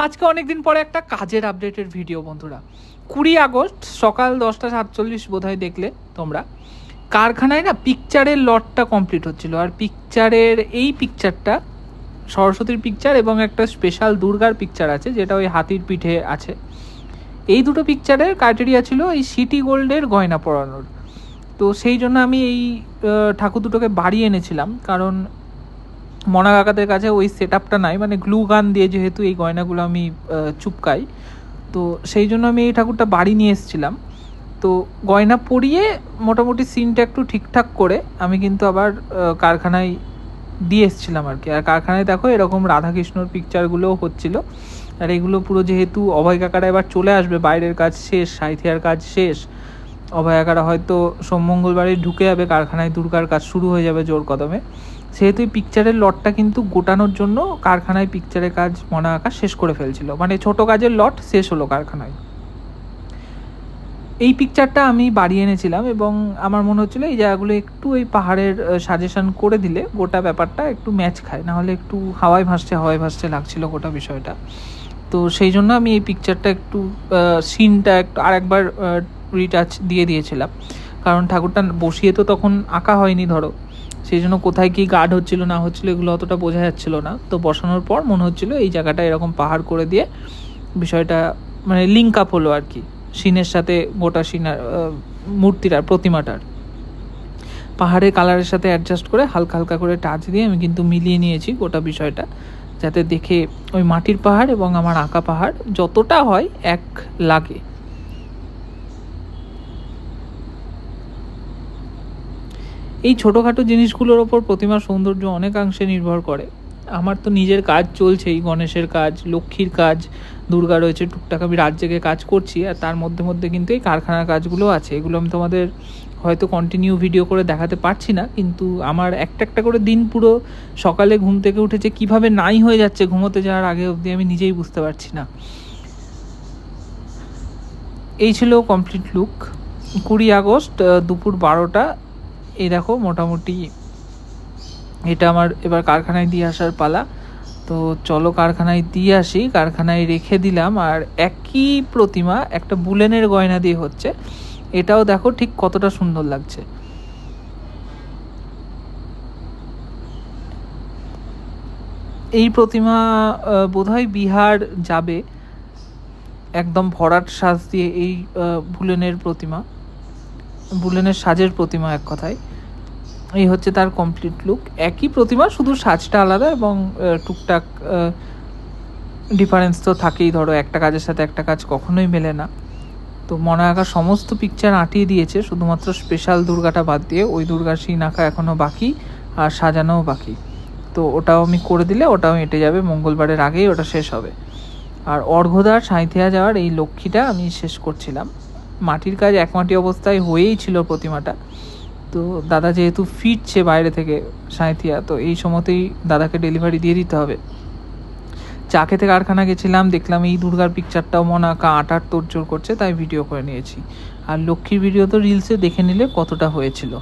আজকে অনেকদিন পরে একটা কাজের আপডেটের ভিডিও বন্ধুরা। 20 আগস্ট সকাল 10:47 বোধহয় দেখলে তোমরা, কারখানায় না পিকচারের লটটা কমপ্লিট হচ্ছিল। আর পিকচারের এই পিকচারটা সরস্বতীর পিকচার এবং একটা স্পেশাল দুর্গার পিকচার আছে, যেটা ওই হাতির পিঠে আছে। এই দুটো পিকচারের ক্রাইটেরিয়া ছিল এই সিটি গোল্ডের গয়না পরানোর। তো সেই জন্য আমি এই ঠাকুর দুটোকে বাড়ি এনেছিলাম, কারণ মনা কাকাদের কাছে ওই সেট আপটা নাই, মানে গ্লু গান দিয়ে যেহেতু এই গয়নাগুলো আমি চুপকাই, তো সেই জন্য আমি এই ঠাকুরটা বাড়ি নিয়ে এসেছিলাম। তো গয়না পরিয়ে মোটামুটি সিনটা একটু ঠিকঠাক করে আমি কিন্তু আবার কারখানায় দিয়ে এসেছিলাম আর কি। আর কারখানায় দেখো এরকম রাধাকৃষ্ণর পিকচারগুলোও হচ্ছিলো। আর এগুলো পুরো যেহেতু অভয় কাকারা এবার চলে আসবে, বাইরের কাজ শেষ, সাইথিয়ার কাজ শেষ, অভয় কাকারা হয়তো সোম মঙ্গলবারে ঢুকে যাবে কারখানায়, দুর্গার কাজ শুরু হয়ে যাবে জোর কদমে। সেহেতু এই পিকচারের লটটা কিন্তু গোটানোর জন্য কারখানায় পিকচারের কাজ মনা কাকা শেষ করে ফেলছিল, মানে ছোট কাজের লট শেষ হলো কারখানায়। এই পিকচারটা আমি বাড়ি এনেছিলাম এবং আমার মনে হচ্ছিলো এই জায়গাগুলো একটু এই পাহাড়ের সাজেশন করে দিলে গোটা ব্যাপারটা একটু ম্যাচ খায়, নাহলে একটু হাওয়ায় ভাসছে লাগছিল গোটা বিষয়টা। তো সেই জন্য আমি এই পিকচারটা একটু সিনটা একটু আরেকবার রিটাচ দিয়ে দিয়েছিলাম, কারণ ঠাকুরটা বসিয়ে তো তখন আঁকা হয়নি ধরো, সেই জন্য কোথায় কি গার্ড হচ্ছিল না হচ্ছিলো এগুলো অতটা বোঝা যাচ্ছিল না। তো বসানোর পর মনে হচ্ছিলো এই জায়গাটা এরকম পাহাড় করে দিয়ে বিষয়টা মানে লিঙ্ক আপ হলো আর কি সিনের সাথে, গোটা সিনার মূর্তিটার প্রতিমাটার পাহাড়ের কালারের সাথে অ্যাডজাস্ট করে হালকা হালকা করে টাচ দিয়ে আমি কিন্তু মিলিয়ে নিয়েছি গোটা বিষয়টা, যাতে দেখে ওই মাটির পাহাড় এবং আমার আঁকা পাহাড় যতটা হয় এক লাগে। এই ছোটোখাটো জিনিসগুলোর ওপর প্রতিমার সৌন্দর্য অনেকাংশে নির্ভর করে। আমার তো নিজের কাজ চলছেই, গণেশের কাজ, লক্ষ্মীর কাজ, দুর্গা রয়েছে, টুকটাক আমি রাত জেগে কাজ করছি, আর তার মধ্যে মধ্যে কিন্তু এই কারখানার কাজগুলো আছে। এগুলো আমি তোমাদের হয়তো কন্টিনিউ ভিডিও করে দেখাতে পারছি না, কিন্তু আমার একটা একটা করে দিন পুরো সকালে ঘুম থেকে উঠেছে কীভাবে নাই হয়ে যাচ্ছে ঘুমোতে যাওয়ার আগে অবধি আমি নিজেই বুঝতে পারছি না। এই ছিল কমপ্লিট লুক 20 আগস্ট দুপুর 12টা। এই দেখো মোটামুটি এটা আমার এবার কারখানায় দিয়ে আসার পালা। তো চলো কারখানায় দিয়ে আসি, কারখানায় রেখে দিলাম। আর একই প্রতিমা একটা বুলেনের গয়না দিয়ে হচ্ছে, এটাও দেখো ঠিক কতটা সুন্দর লাগছে। এই প্রতিমা বোধহয় বিহার যাবে, একদম ভরাট সাজ দিয়ে এই বুলেনের প্রতিমা, বুলেনের সাজের প্রতিমা এক কথায়। এই হচ্ছে তার কমপ্লিট লুক। একই প্রতিমা, শুধু সাজটা আলাদা এবং টুকটাক ডিফারেন্স তো থাকেই, ধরো একটা কাজের সাথে একটা কাজ কখনোই মেলে না। তো মনে আঁকা সমস্ত পিকচার আঁটিয়ে দিয়েছে, শুধুমাত্র স্পেশাল দুর্গাটা বাদ দিয়ে। ওই দুর্গার সিন আঁকা এখনও বাকি, আর সাজানোও বাকি। তো ওটাও আমি করে দিলে ওটাও এঁটে যাবে, মঙ্গলবারের আগেই ওটা শেষ হবে। আর অর্ঘ্যদার সাঁইথিয়া যাওয়ার এই লক্ষ্মীটা আমি শেষ করছিলাম। মাটির কাজ একমাটি অবস্থায় হয়েই ছিল প্রতিমাটা। তো দাদা যেহেতু ফিরছে বাইরে থেকে সাঁইথিয়া, তো এই সময়তেই দাদাকে ডেলিভারি দিয়ে দিতে হবে। চা খেতে কারখানা গেছিলাম, দেখলাম এই দুর্গার পিকচারটাও মনে আঁকা আটার তোড়জোড় করছে, তাই ভিডিও করে নিয়েছি। আর লক্ষ্মীর ভিডিও তো রিলসে দেখে নিলে কতটা হয়েছিল।